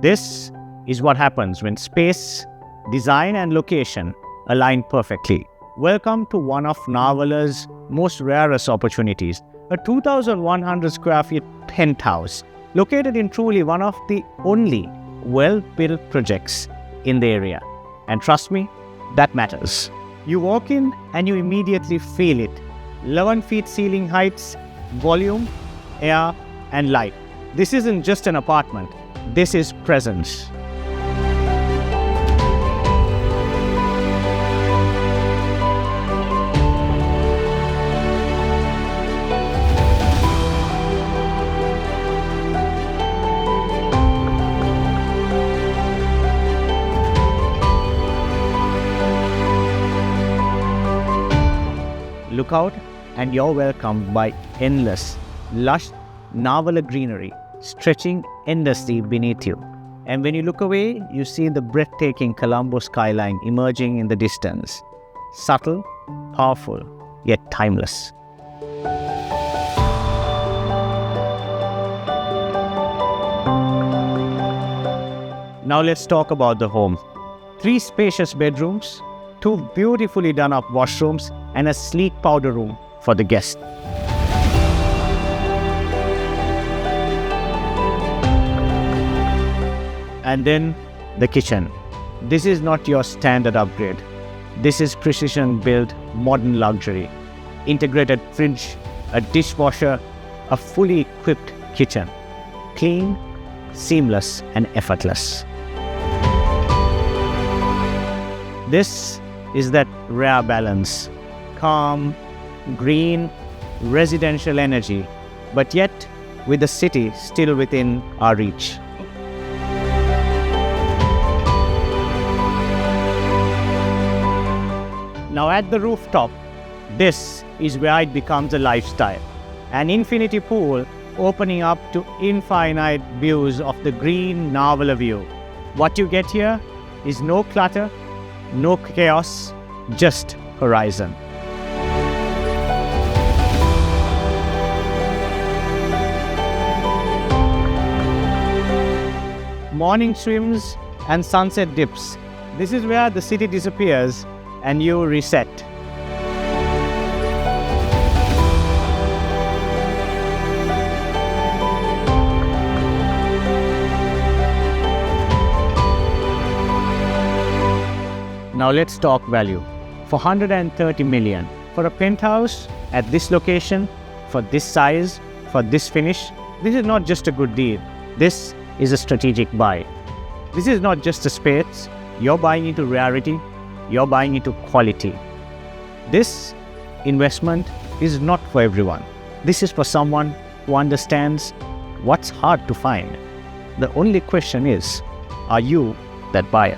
This is what happens when space, design and location align perfectly. Welcome to one of Nawala's most rarest opportunities, a 2,100 square feet penthouse located in truly one of the only well-built projects in the area. And trust me, that matters. You walk in and you immediately feel it. 11 feet ceiling heights, volume, air and light. This isn't just an apartment. This is presence. Look out and you're welcomed by endless, lush Nawala greenery stretching endlessly beneath you. And when you look away, you see the breathtaking Colombo skyline emerging in the distance. Subtle, powerful, yet timeless. Now let's talk about the home. 3 spacious bedrooms, 2 beautifully done up washrooms, and a sleek powder room for the guest. And then the kitchen. This is not your standard upgrade. This is precision built modern luxury. Integrated fridge, a dishwasher, a fully equipped kitchen. Clean, seamless and effortless. This is that rare balance. Calm, green, residential energy, but yet with the city still within our reach. Now at the rooftop, this is where it becomes a lifestyle. An infinity pool opening up to infinite views of the green Nawala view. What you get here is no clutter, no chaos, just horizon. Morning swims and sunset dips. This is where the city disappears and you reset. Now let's talk value. For 130 million, for a penthouse at this location, for this size, for this finish, this is not just a good deal. This is a strategic buy. This is not just a space. You're buying into rarity. You're buying into quality. This investment is not for everyone. This is for someone who understands what's hard to find. The only question is, are you that buyer?